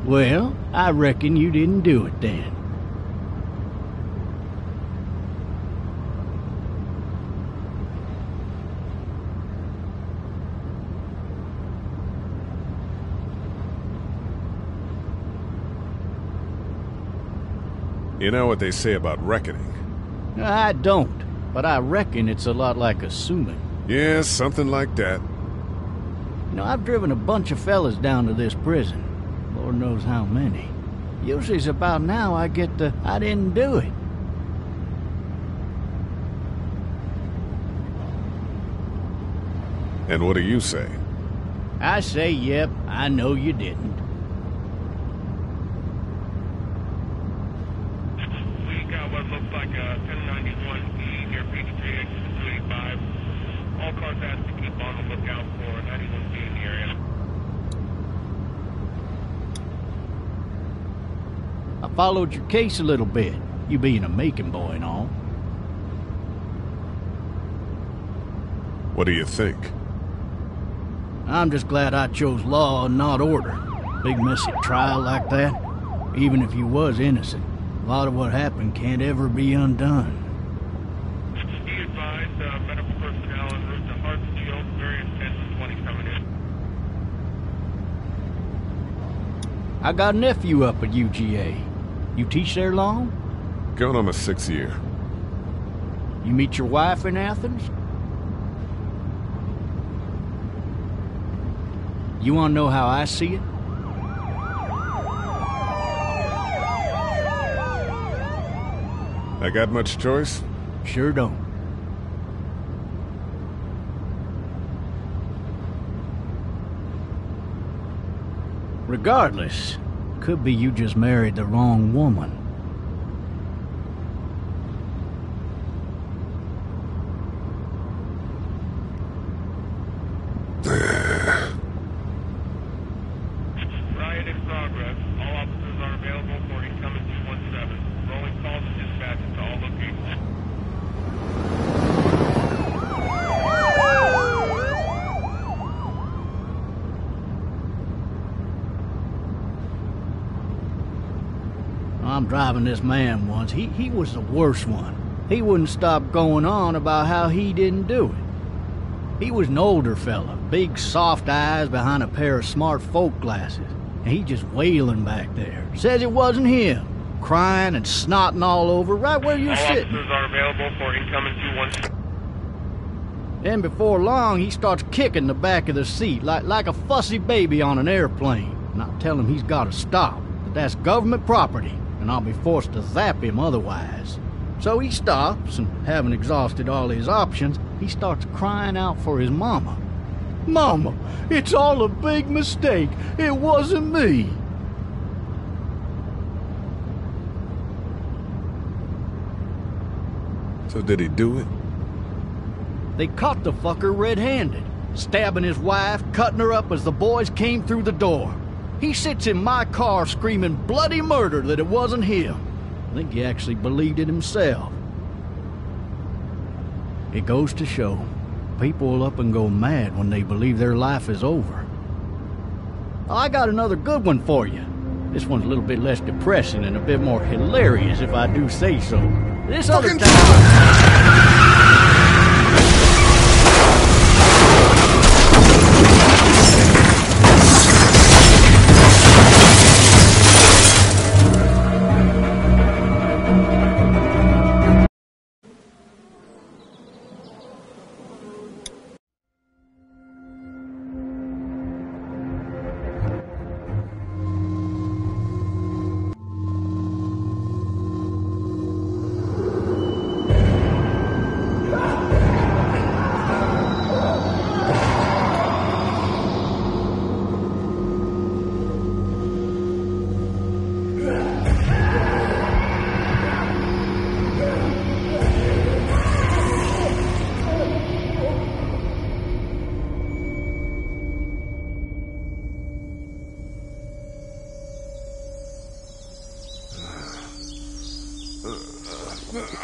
Well, I reckon you didn't do it then. You know what they say about reckoning? I don't, but I reckon it's a lot like assuming. Yeah, something like that. You know, I've driven a bunch of fellas down to this prison. Lord knows how many. Usually it's about now I get the, I didn't do it. And what do you say? I say, yep, I know you didn't. We got what looks like a 1091E near Peachtree, exit 285. All cars asked to keep on the lookout for 91B in the area. I followed your case a little bit, you being a Macon boy and all. What do you think? I'm just glad I chose law and not order. Big messy trial like that. Even if you was innocent, a lot of what happened can't ever be undone. Be advised, medical personnel en route to Hartsfield, various 10-20 coming in. I got a nephew up at UGA. You teach there long? Going on my 6th year. You meet your wife in Athens? You want to know how I see it? I got much choice? Sure don't. Regardless, could be you just married the wrong woman. Riot in progress. All officers are available for incoming 217. Rolling calls and dispatches to all locations. I'm driving this man once. He was the worst one. He wouldn't stop going on about how he didn't do it. He was an older fella, big soft eyes behind a pair of smart folk glasses. And he just wailing back there. Says it wasn't him. Crying and snotting all over right where you're All sitting. officers are available for incoming 217. Then before long, he starts kicking the back of the seat like a fussy baby on an airplane. And I tell him he's got to stop, that that's government property, and I'll be forced to zap him otherwise. So he stops, and having exhausted all his options, he starts crying out for his mama. Mama, it's all a big mistake. It wasn't me. So did he do it? They caught the fucker red-handed, stabbing his wife, cutting her up as the boys came through the door. He sits in my car screaming bloody murder that it wasn't him. I think he actually believed it himself. It goes to show, people will up and go mad when they believe their life is over. I got another good one for you. This one's a little bit less depressing and a bit more hilarious, if I do say so. This other time...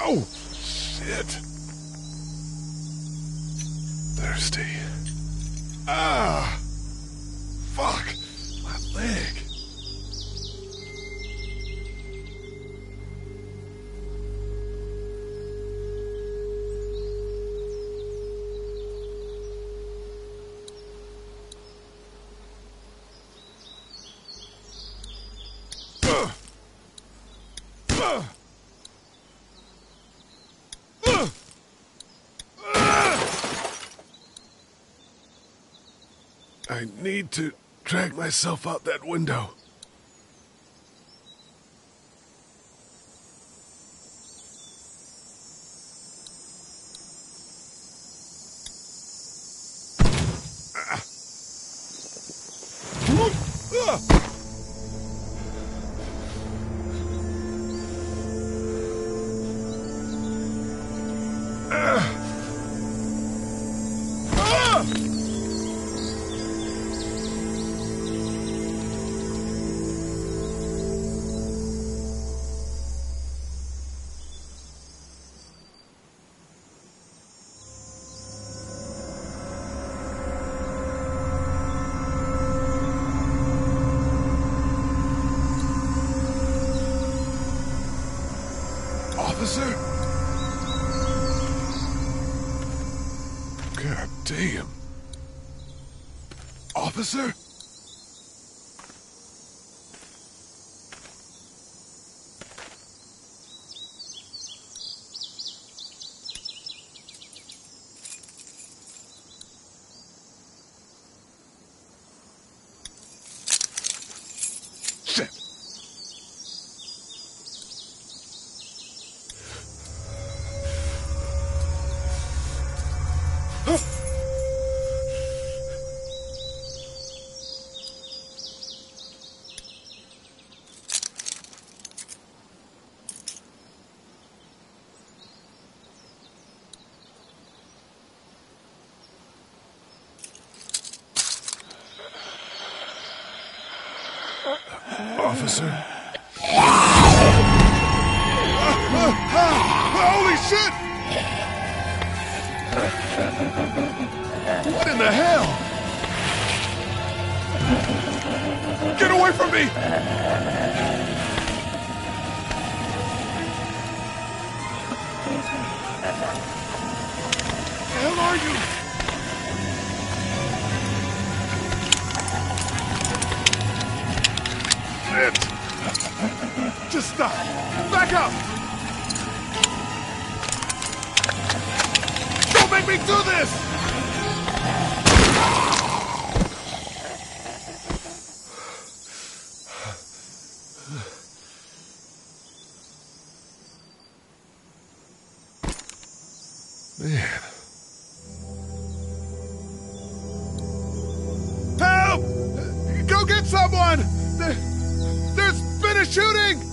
Oh, shit. Thirsty. Ah! Fuck! My leg. I need to drag myself out that window. Officer? God damn. Officer? Shit. Officer? Holy shit! What in the hell? Get away from me! Where the hell are you? Just stop! Back up! Don't make me do this! Man. Help! Go get someone! There's been a shooting!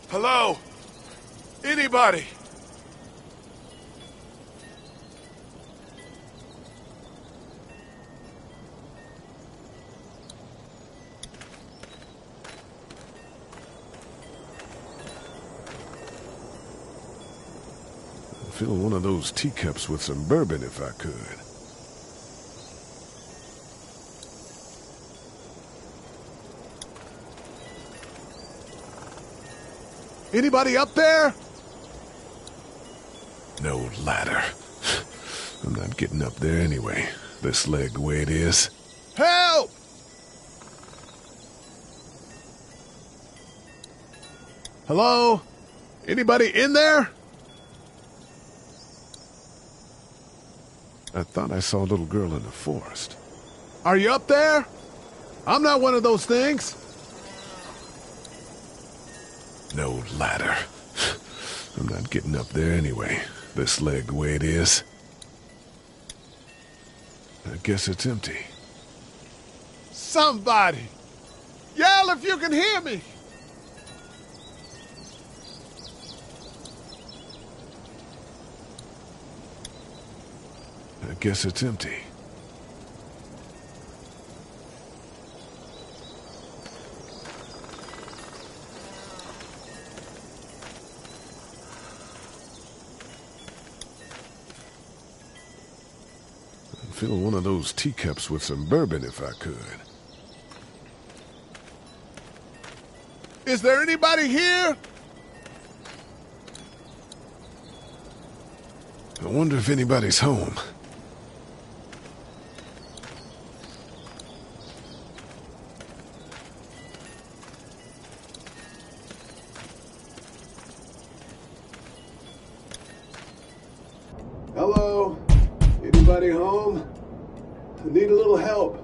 Hello? Anybody? I'd fill one of those teacups with some bourbon if I could. Anybody up there? No ladder. I'm not getting up there anyway. This leg the way it is. Help! Hello? Anybody in there? I thought I saw a little girl in the forest. Are you up there? I'm not one of those things. No ladder. I'm not getting up there anyway. This leg the way it is. I guess it's empty. Somebody! Yell if you can hear me! I guess it's empty. I'd fill one of those teacups with some bourbon if I could. Is there anybody here? I wonder if anybody's home. Hello? Anybody home? I need a little help.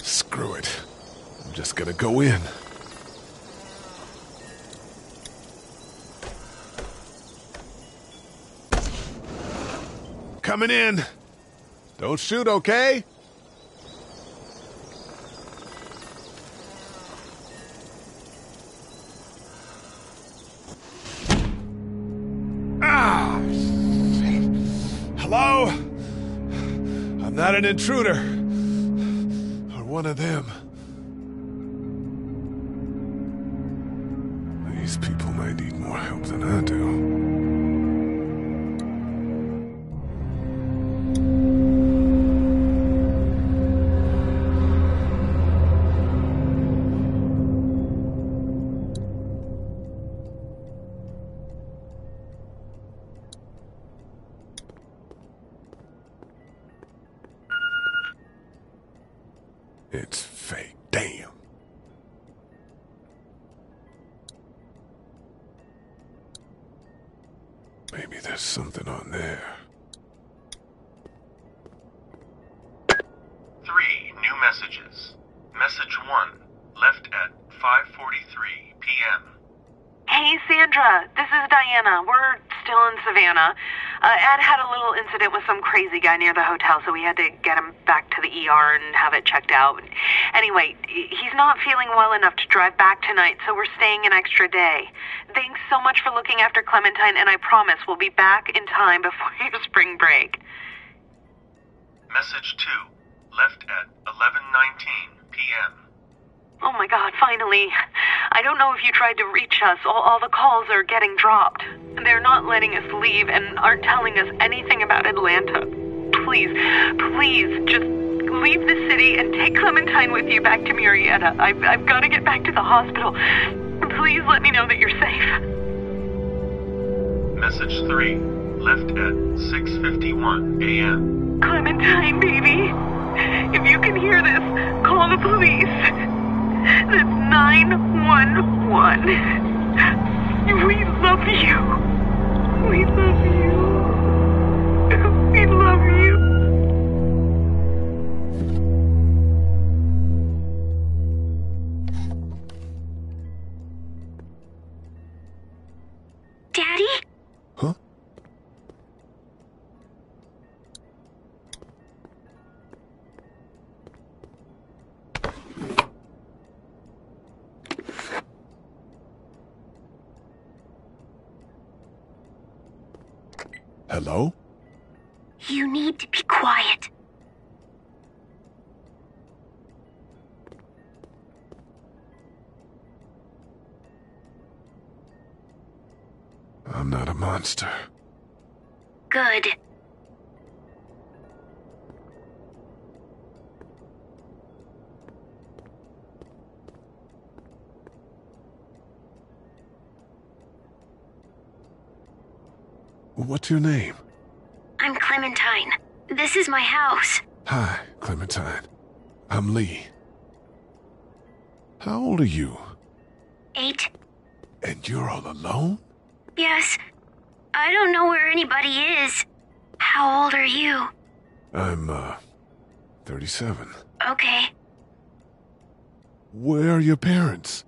Screw it. I'm just gonna go in. Coming in. Don't shoot, okay? Ah! Hello? I'm not an intruder. Or one of them. These people might need more help than I do. It's fake. Damn. Maybe there's something on there. 3 new messages. Message 1, left at 5:43 p.m. Hey, Sandra. This is Diana. We're still in Savannah. Ed had a little incident with some crazy guy near the hotel, so we had to get him back to the ER and have it checked out. Anyway, he's not feeling well enough to drive back tonight, so we're staying an extra day. Thanks so much for looking after Clementine, and I promise we'll be back in time before your spring break. Message 2, left at 11:19 p.m. Oh my God, finally. I don't know if you tried to reach us. All the calls are getting dropped. They're not letting us leave and aren't telling us anything about Atlanta. Please, just leave the city and take Clementine with you back to Murrieta. I've got to get back to the hospital. Please let me know that you're safe. Message 3, left at 6:51 a.m. Clementine, baby. If you can hear this, call the police. That's 911. We love you. We love you. We love you. Daddy? Huh? Hello? You need to be quiet. I'm not a monster. Good. What's your name? I'm Clementine. This is my house. Hi, Clementine. I'm Lee. How old are you? 8. And you're all alone? Yes. I don't know where anybody is. How old are you? I'm, 37. Okay. Where are your parents?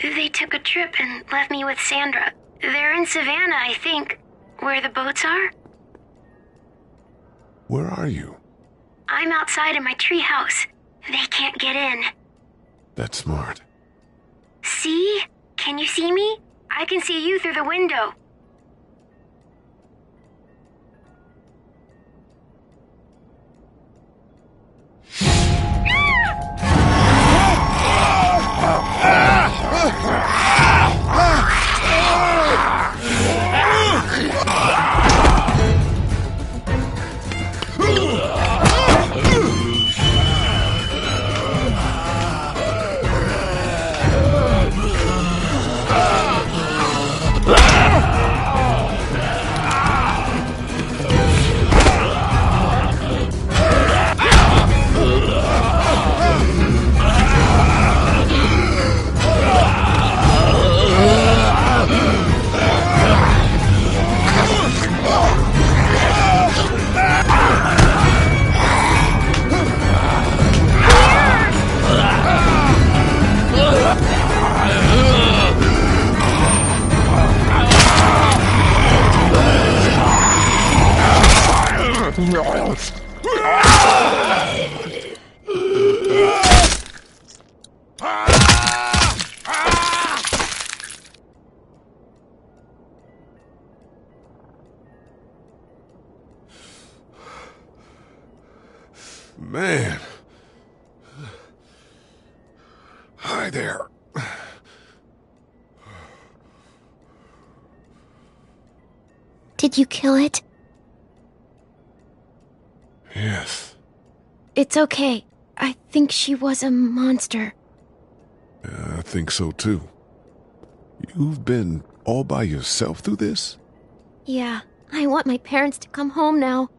They took a trip and left me with Sandra. They're in Savannah, I think. Where the boats are? Where are you? I'm outside in my treehouse. They can't get in. That's smart. See? Can you see me? I can see you through the window. Man. Hi there. Did you kill it? Yes. It's okay. I think she was a monster. I think so too. You've been all by yourself through this? Yeah, I want my parents to come home now.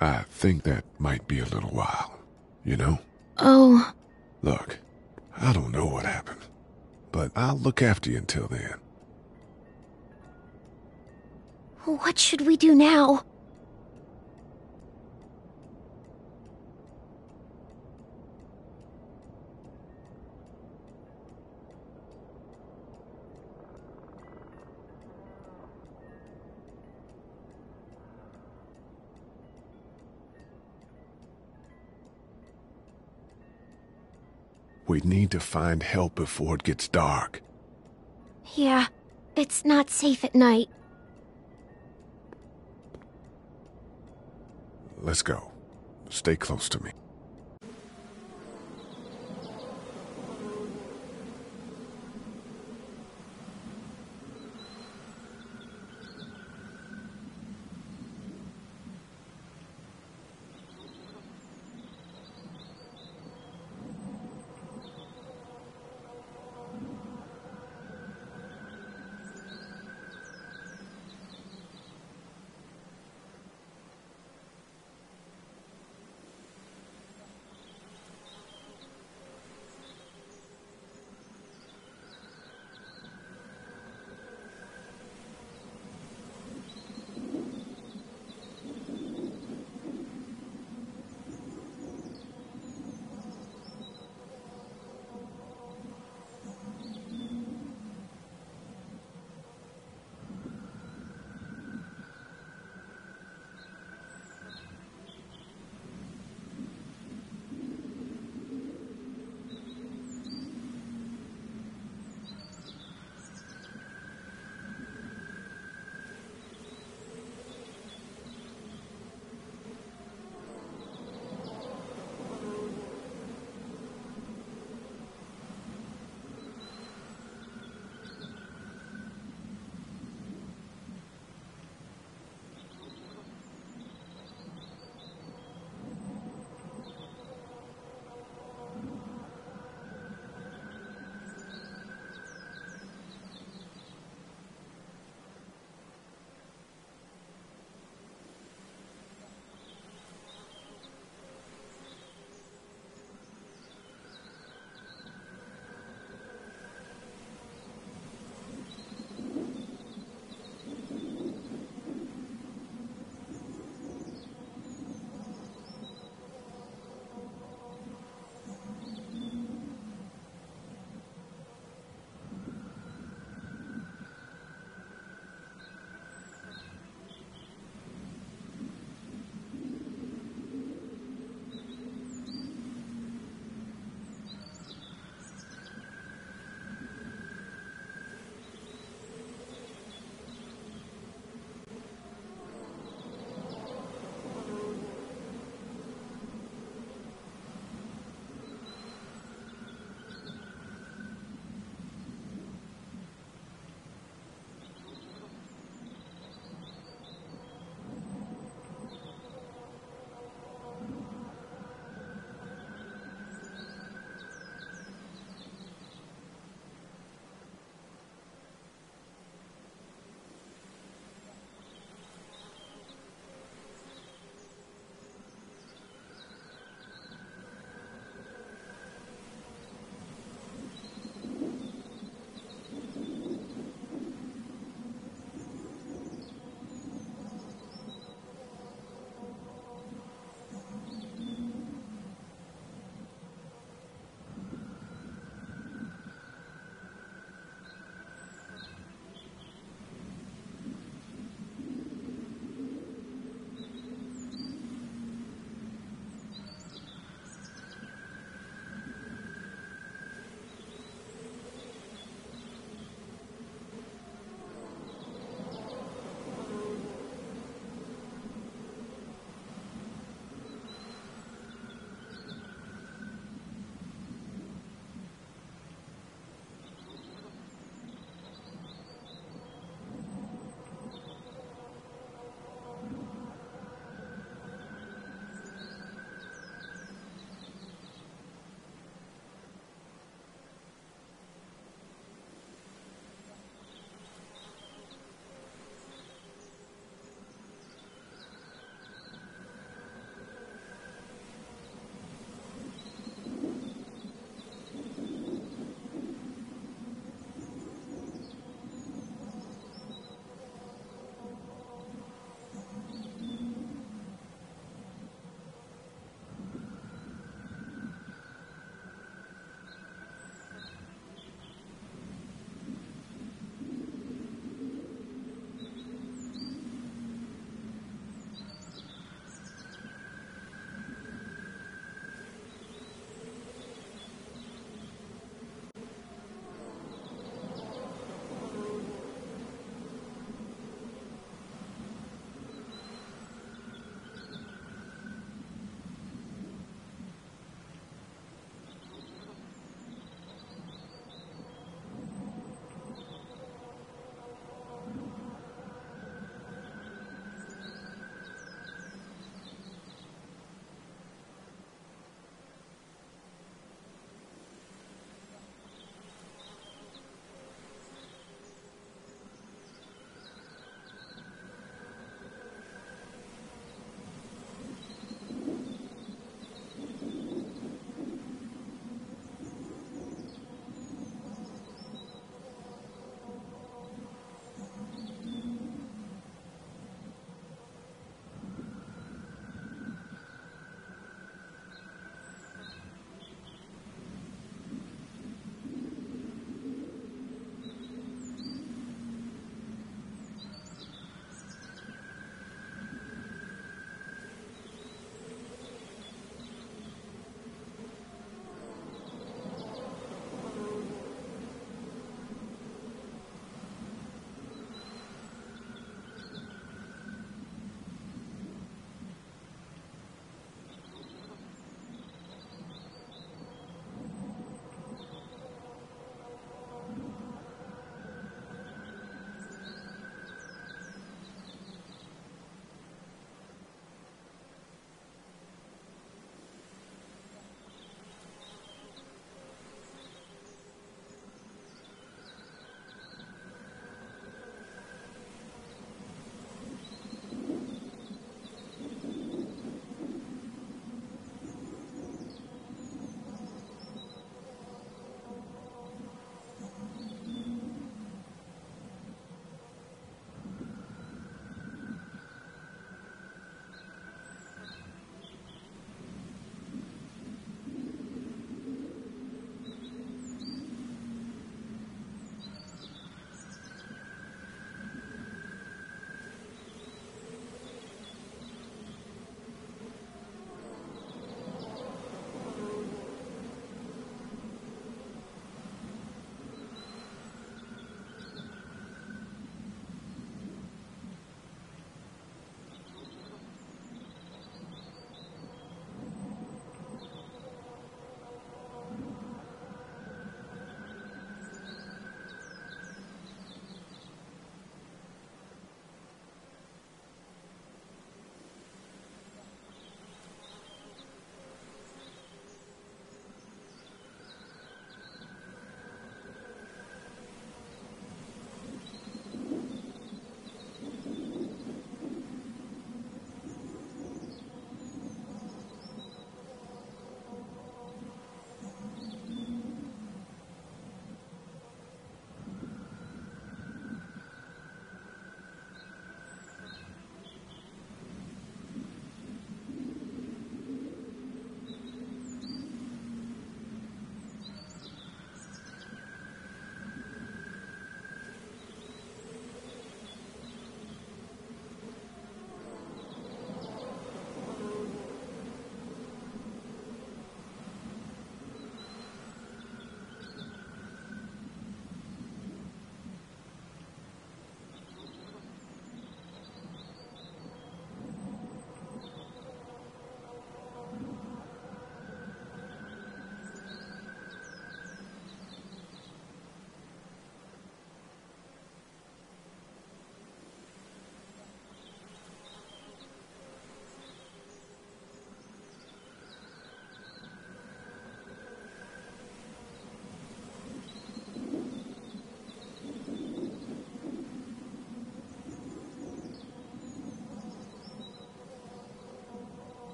I think that might be a little while, you know? Oh. Look, I don't know what happened, but I'll look after you until then. What should we do now? We need to find help before it gets dark. Yeah, it's not safe at night. Let's go. Stay close to me.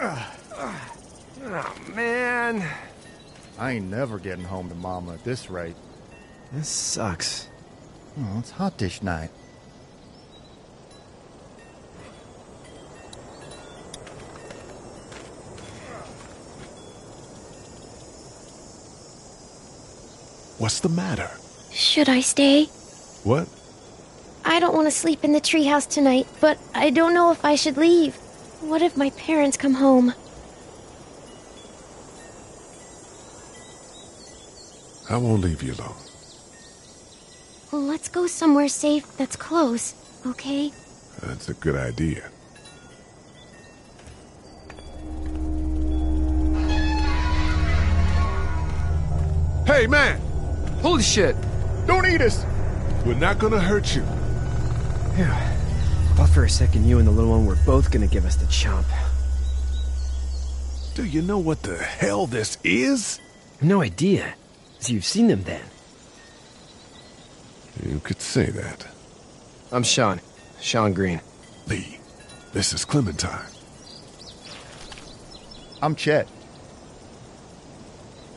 Oh, man. I ain't never getting home to Mama at this rate. This sucks. Oh, it's hot dish night. What's the matter? Should I stay? What? I don't want to sleep in the treehouse tonight, but I don't know if I should leave. What if my parents come home? I won't leave you alone. Well, let's go somewhere safe that's close, okay? That's a good idea. Hey, man! Holy shit! Don't eat us! We're not gonna hurt you. Phew. Thought for a second you and the little one were both gonna give us the chomp. Do you know what the hell this is? No idea. So you've seen them then? You could say that. I'm Sean. Sean Green. Lee, this is Clementine. I'm Chet.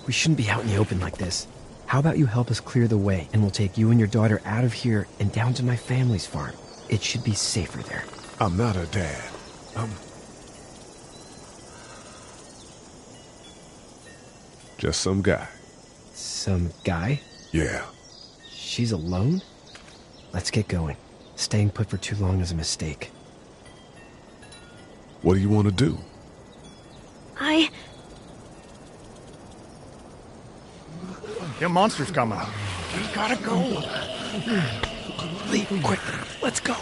We shouldn't be out in the open like this. How about you help us clear the way, and we'll take you and your daughter out of here and down to my family's farm. It should be safer there. I'm not her dad. I'm just some guy. Some guy? Yeah. She's alone? Let's get going. Staying put for too long is a mistake. What do you want to do? Them monster's coming. We gotta go. Leave quick. Let's go.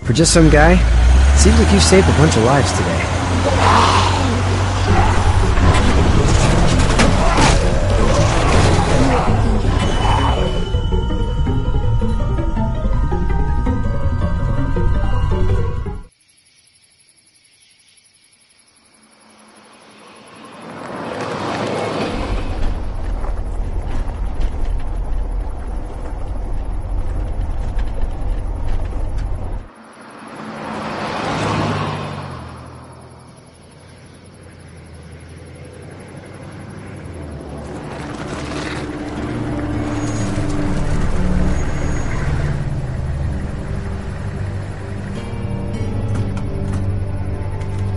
For just some guy, seems like you saved a bunch of lives today.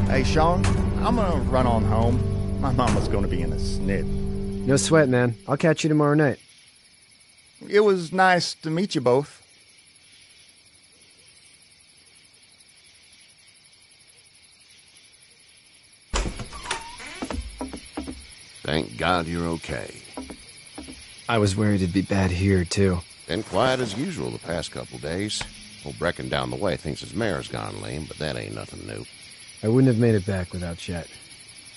Hey, Sean, I'm gonna run on home. My mama's gonna be in a snit. No sweat, man. I'll catch you tomorrow night. It was nice to meet you both. Thank God you're okay. I was worried it'd be bad here, too. Been quiet as usual the past couple days. Old Brecken down the way thinks his mare's gone lame, but that ain't nothing new. I wouldn't have made it back without Chet.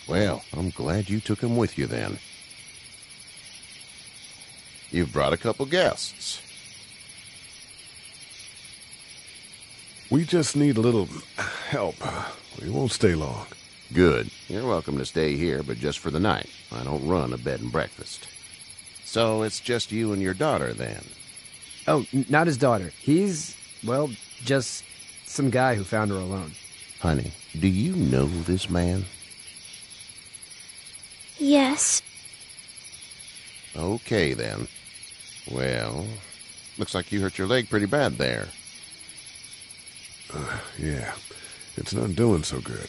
Well, I'm glad you took him with you then. You've brought a couple guests. We just need a little help. We won't stay long. Good. You're welcome to stay here, but just for the night. I don't run a bed and breakfast. So it's just you and your daughter, then? Oh, not his daughter. He's, well, just some guy who found her alone. Honey, do you know this man? Yes. Okay, then. Well, looks like you hurt your leg pretty bad there. Yeah, it's not doing so good.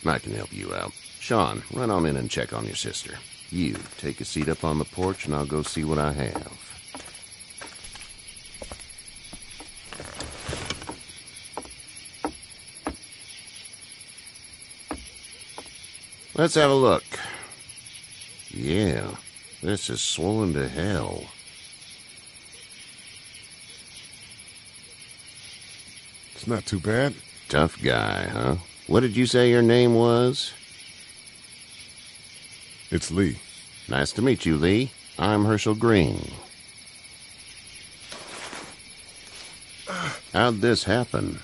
I can help you out. Sean, run on in and check on your sister. You, take a seat up on the porch and I'll go see what I have. Let's have a look. Yeah, this is swollen to hell. It's not too bad. Tough guy, huh? What did you say your name was? It's Lee. Nice to meet you, Lee. I'm Herschel Green. How'd this happen?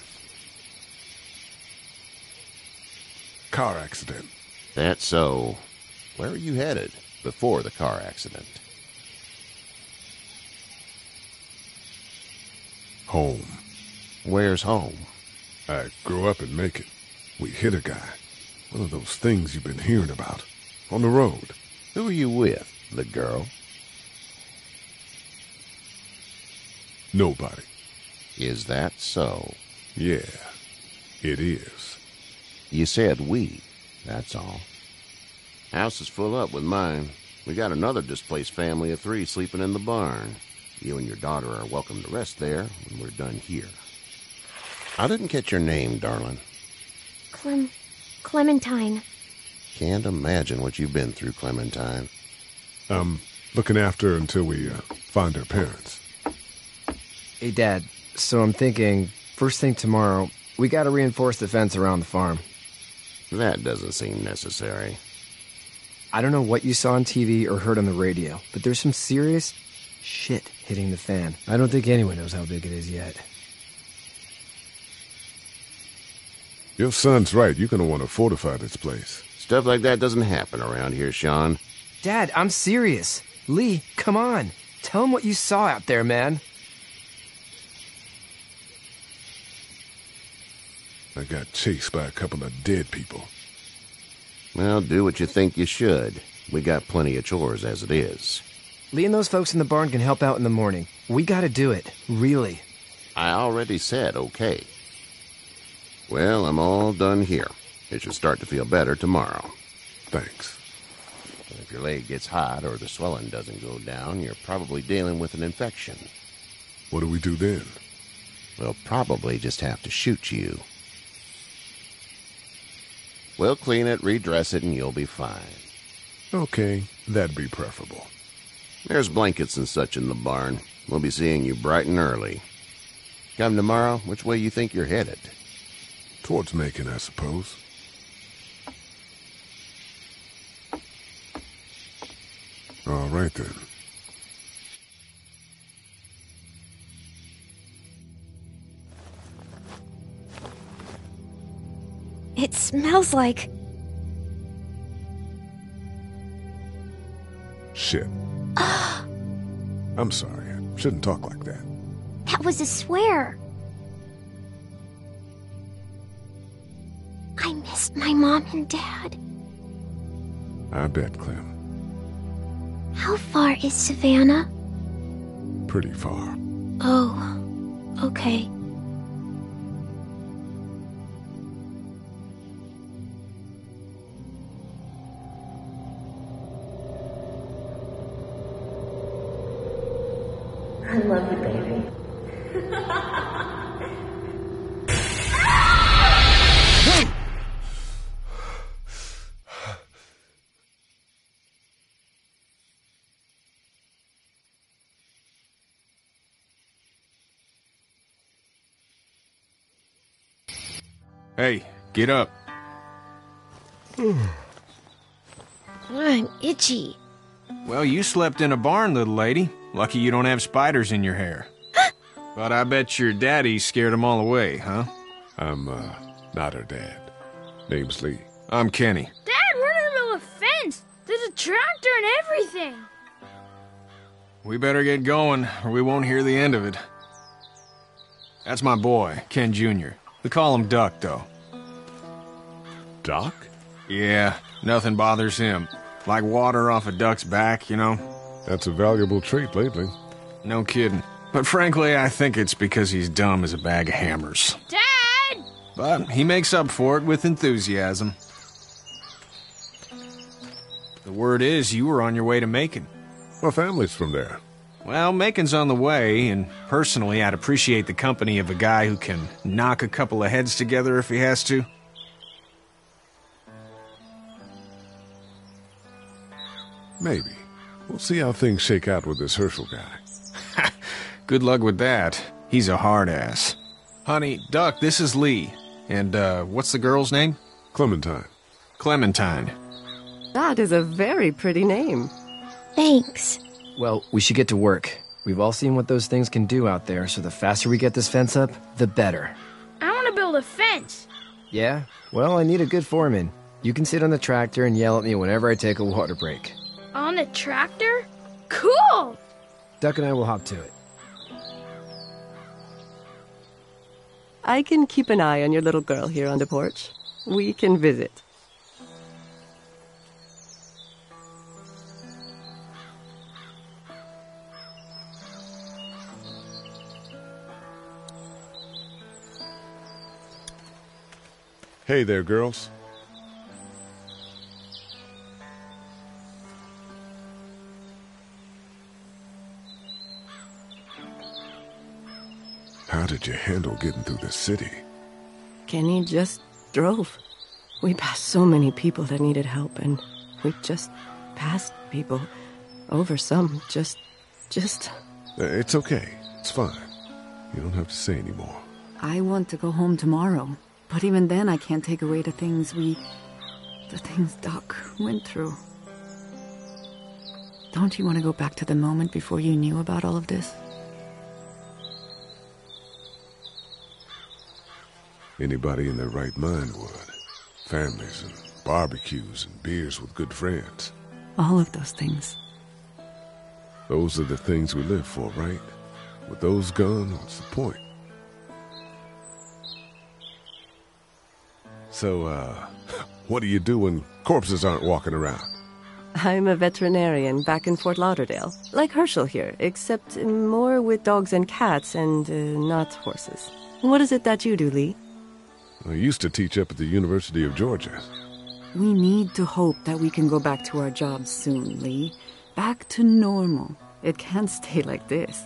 Car accident. That's so. Where were you headed before the car accident? Home. Where's home? I grew up in Macon. We hit a guy. One of those things you've been hearing about. On the road. Who are you with? The girl? Nobody. Is that so? Yeah, it is. You said we. That's all. House is full up with mine. We got another displaced family of 3 sleeping in the barn. You and your daughter are welcome to rest there when we're done here. I didn't catch your name, darling. Clementine. Can't imagine what you've been through, Clementine. I'm looking after her until we find her parents. Hey, Dad, so I'm thinking, first thing tomorrow, we gotta reinforce the fence around the farm. That doesn't seem necessary. I don't know what you saw on TV or heard on the radio, but there's some serious shit hitting the fan. I don't think anyone knows how big it is yet. Your son's right. You're gonna want to fortify this place. Stuff like that doesn't happen around here, Sean. Dad, I'm serious. Lee, come on. Tell him what you saw out there, man. I got chased by a couple of dead people. Well, do what you think you should. We got plenty of chores as it is. Lee and those folks in the barn can help out in the morning. We gotta do it. Really. I already said okay. Well, I'm all done here. It should start to feel better tomorrow. Thanks. If your leg gets hot or the swelling doesn't go down, you're probably dealing with an infection. What do we do then? We'll probably just have to shoot you. We'll clean it, redress it, and you'll be fine. Okay, that'd be preferable. There's blankets and such in the barn. We'll be seeing you bright and early. Come tomorrow, which way you think you're headed? Towards Macon, I suppose. All right, then. It smells like... Shit. I'm sorry. I shouldn't talk like that. That was a swear. I missed my mom and dad. I bet, Clem. How far is Savannah? Pretty far. Oh, okay. I love you, baby. Hey, get up. I'm itchy. Well, you slept in a barn, little lady. Lucky you don't have spiders in your hair. But I bet your daddy scared them all away, huh? I'm, not her dad. Name's Lee. I'm Kenny. Dad, we're in the middle of a fence. There's a tractor and everything. We better get going, or we won't hear the end of it. That's my boy, Ken Jr. We call him Duck, though. Doc? Yeah, nothing bothers him. Like water off a duck's back, you know? That's a valuable trait lately. No kidding. But frankly, I think it's because he's dumb as a bag of hammers. Dad! But he makes up for it with enthusiasm. The word is you were on your way to Macon. My family's from there. Well, Macon's on the way, and personally, I'd appreciate the company of a guy who can knock a couple of heads together if he has to. Maybe. We'll see how things shake out with this Herschel guy. Good luck with that. He's a hard ass. Honey, Duck, this is Lee. And, what's the girl's name? Clementine. Clementine. That is a very pretty name. Thanks. Well, we should get to work. We've all seen what those things can do out there, so the faster we get this fence up, the better. I want to build a fence. Yeah? Well, I need a good foreman. You can sit on the tractor and yell at me whenever I take a water break. On the tractor? Cool! Duck and I will hop to it. I can keep an eye on your little girl here on the porch. We can visit. Hey there, girls. How did you handle getting through the city? Kenny just drove. We passed so many people that needed help, and we just passed people. Over some, just... It's okay. It's fine. You don't have to say anymore. I want to go home tomorrow. But even then, I can't take away the things Doc went through. Don't you want to go back to the moment before you knew about all of this? Anybody in their right mind would. Families and barbecues and beers with good friends. All of those things. Those are the things we live for, right? With those gone, what's the point? So, what do you do when corpses aren't walking around? I'm a veterinarian back in Fort Lauderdale. Like Herschel here, except more with dogs and cats and not horses. What is it that you do, Lee? I used to teach up at the University of Georgia. We need to hope that we can go back to our jobs soon, Lee. Back to normal. It can't stay like this.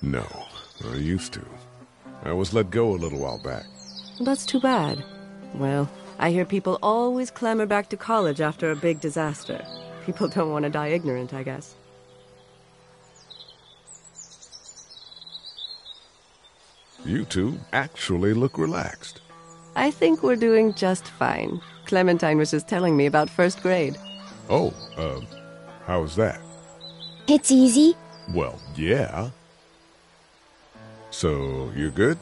No, I used to. I was let go a little while back. That's too bad. Well, I hear people always clamor back to college after a big disaster. People don't want to die ignorant, I guess. You two actually look relaxed. I think we're doing just fine. Clementine was just telling me about first grade. Oh, how was that? It's easy. Well, yeah. So, you're good?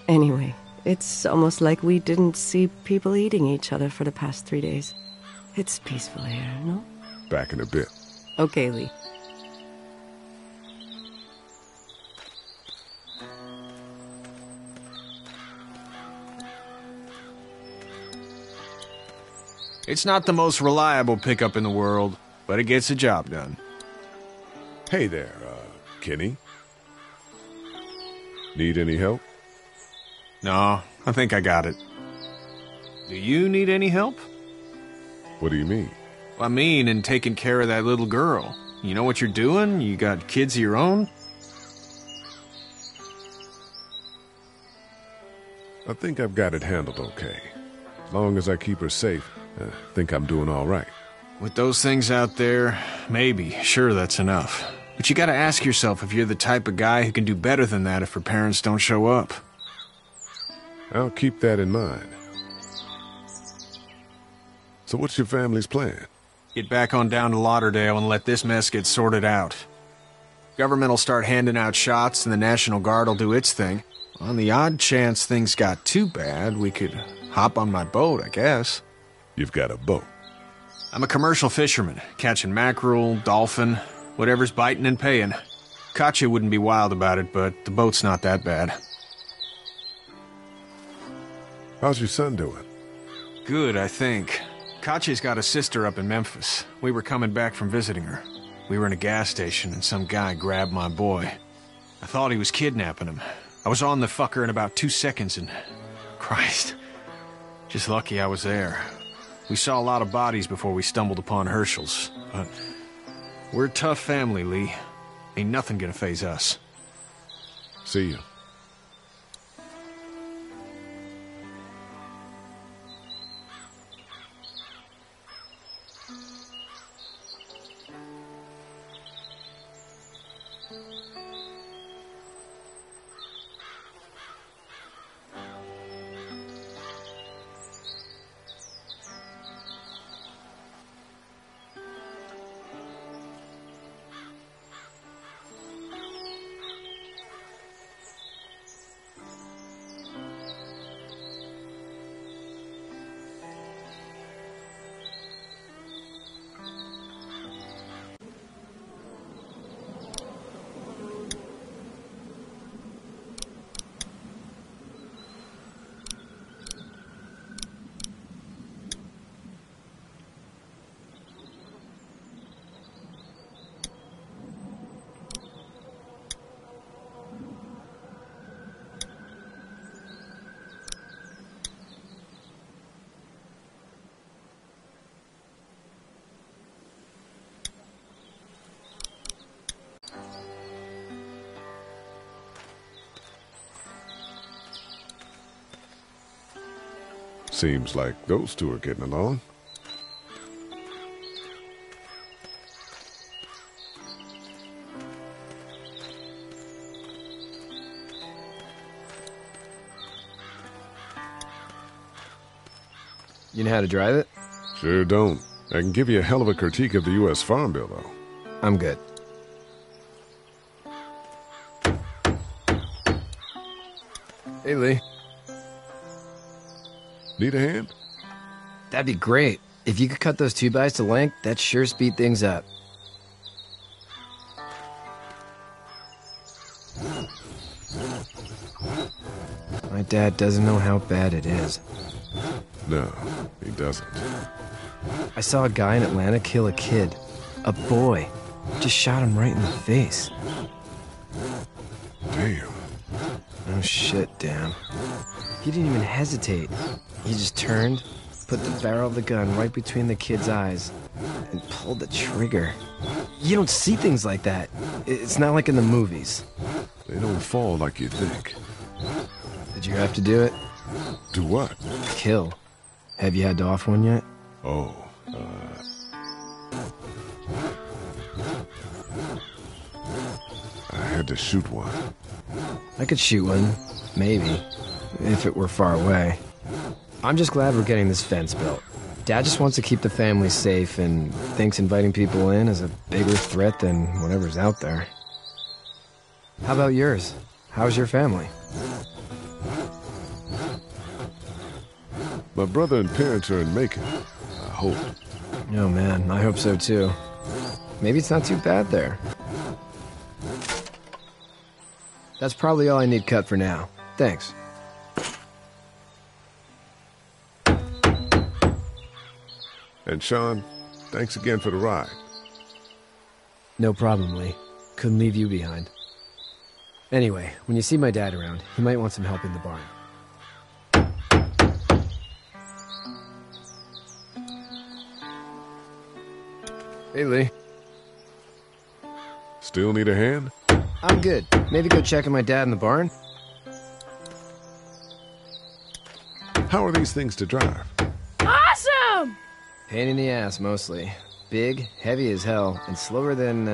Anyway, it's almost like we didn't see people eating each other for the past 3 days. It's peaceful here, no? Back in a bit. Okay, Lee. It's not the most reliable pickup in the world, but it gets the job done. Hey there, Kenny. Need any help? No, I think I got it. Do you need any help? What do you mean? I mean, in taking care of that little girl. You know what you're doing? You got kids of your own? I think I've got it handled okay. As long as I keep her safe, I think I'm doing all right. With those things out there, maybe. Sure, that's enough. But you gotta ask yourself if you're the type of guy who can do better than that if her parents don't show up. I'll keep that in mind. So what's your family's plan? Get back on down to Lauderdale and let this mess get sorted out. Government will start handing out shots and the National Guard will do its thing. On the odd chance things got too bad, we could hop on my boat, I guess. You've got a boat? I'm a commercial fisherman, catching mackerel, dolphin, whatever's biting and paying. Katya wouldn't be wild about it, but the boat's not that bad. How's your son doing? Good, I think. Katya's got a sister up in Memphis. We were coming back from visiting her. We were in a gas station and some guy grabbed my boy. I thought he was kidnapping him. I was on the fucker in about 2 seconds and... Christ. Just lucky I was there. We saw a lot of bodies before we stumbled upon Herschel's, but... We're a tough family, Lee. Ain't nothing gonna faze us. See you. Seems like those two are getting along. You know how to drive it? Sure don't. I can give you a hell of a critique of the U.S. Farm Bill, though. I'm good. Hey, Lee. Need a hand? That'd be great. If you could cut those 2x to length, that'd sure speed things up. My dad doesn't know how bad it is. No, he doesn't. I saw a guy in Atlanta kill a kid. A boy. Just shot him right in the face. Damn. Oh shit, damn. He didn't even hesitate. He just turned, put the barrel of the gun right between the kid's eyes, and pulled the trigger. You don't see things like that. It's not like in the movies. They don't fall like you think. Did you have to do it? Do what? Kill. Have you had to off one yet? Oh, I had to shoot one. I could shoot one, maybe, if it were far away. I'm just glad we're getting this fence built. Dad just wants to keep the family safe and thinks inviting people in is a bigger threat than whatever's out there. How about yours? How's your family? My brother and parents are in Macon. I hope. Oh man, I hope so too. Maybe it's not too bad there. That's probably all I need cut for now. Thanks. And Sean, thanks again for the ride. No problem, Lee. Couldn't leave you behind. Anyway, when you see my dad around, he might want some help in the barn. Hey, Lee. Still need a hand? I'm good. Maybe go check on my dad in the barn? How are these things to drive? Awesome! Pain in the ass, mostly. Big, heavy as hell, and slower than,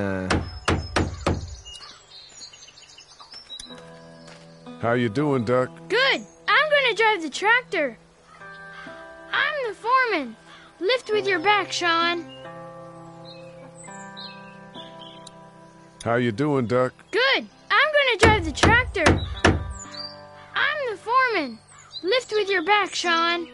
How you doing, Duck? Good. I'm gonna drive the tractor. I'm the foreman. Lift with your back, Sean. How you doing, Duck? Good. I'm gonna drive the tractor. I'm the foreman. Lift with your back, Sean.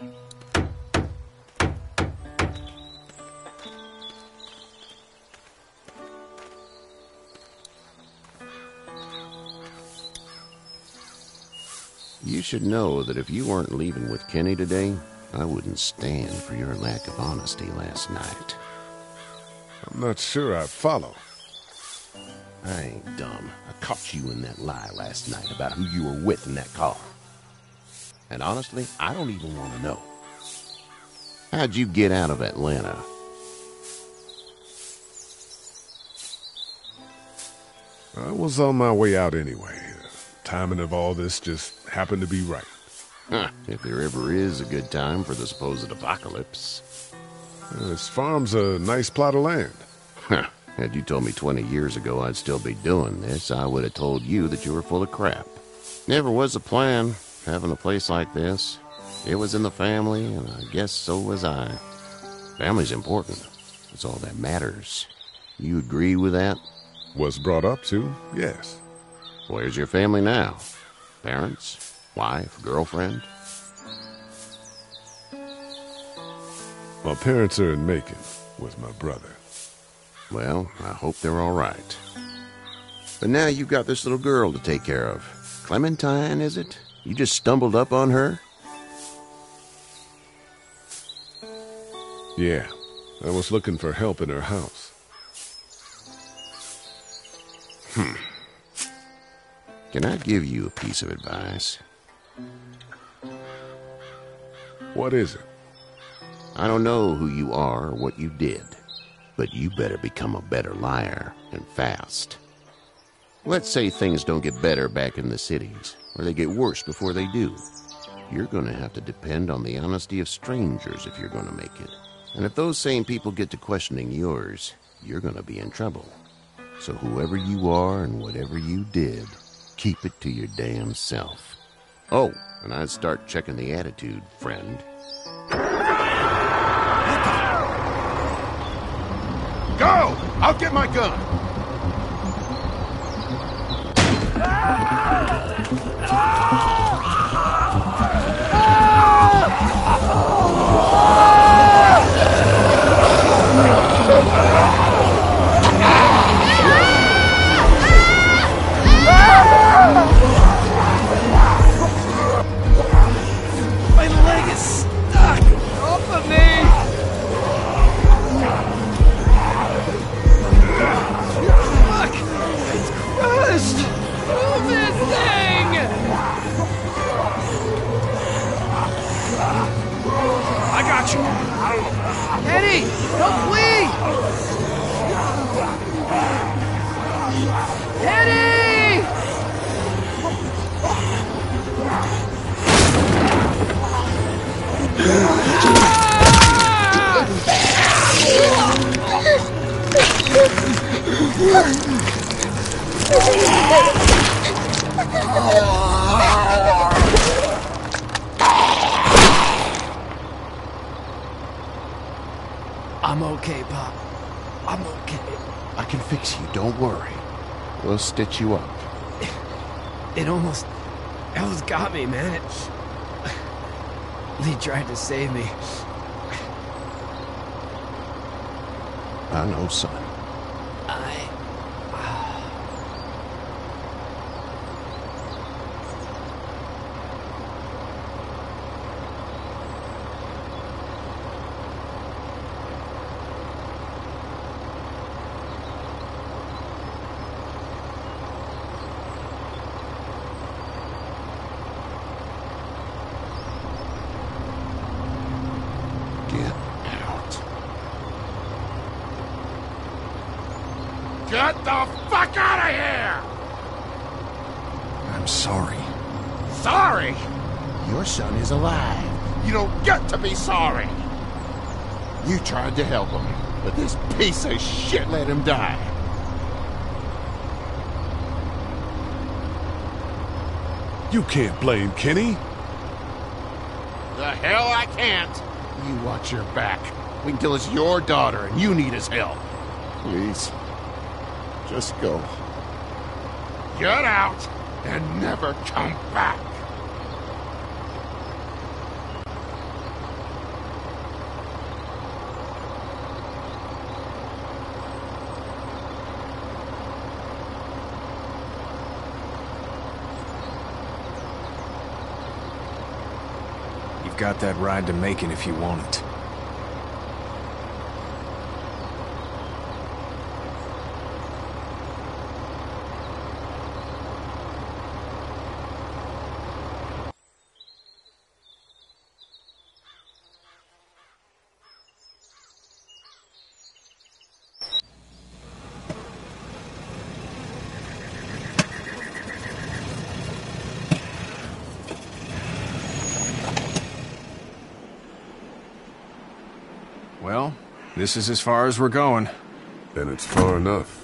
You should know that if you weren't leaving with Kenny today, I wouldn't stand for your lack of honesty last night. I'm not sure I follow. I ain't dumb. I caught you in that lie last night about who you were with in that car. And honestly, I don't even want to know. How'd you get out of Atlanta? I was on my way out anyway. Timing of all this just happened to be right. Huh, if there ever is a good time for the supposed apocalypse. This farm's a nice plot of land. Huh. Had you told me 20 years ago I'd still be doing this, I would have told you that you were full of crap. Never was a plan, having a place like this. It was in the family, and I guess so was I. Family's important. It's all that matters. You agree with that? Was brought up to, yes. Where's your family now? Parents? Wife? Girlfriend? My parents are in Macon with my brother. Well, I hope they're all right. But now you've got this little girl to take care of. Clementine, is it? You just stumbled up on her? Yeah, I was looking for help in her house. Can I give you a piece of advice? What is it? I don't know who you are or what you did, but you better become a better liar, and fast. Let's say things don't get better back in the cities, or they get worse before they do. You're gonna have to depend on the honesty of strangers if you're gonna make it. And if those same people get to questioning yours, you're gonna be in trouble. So whoever you are and whatever you did, keep it to your damn self. Oh, and I'd start checking the attitude, friend. Go! I'll get my gun! My leg is stuck! Off of me! Fuck! It's crushed! Move this thing! I got you! Eddie! Don't flee! Eddie! I'm okay, Pop. I'm okay. I can fix you, don't worry. We'll stitch you up. It almost got me, man. Lee tried to save me. I know, son. Get the fuck out of here! I'm sorry. Sorry? Your son is alive. You don't get to be sorry. You tried to help him, but this piece of shit let him die. You can't blame Kenny. The hell I can't! You watch your back. Wait until it's your daughter and you need his help. Please. Just go. Get out and never come back. You've got that ride to Macon if you want it. Well, this is as far as we're going. Then it's far enough.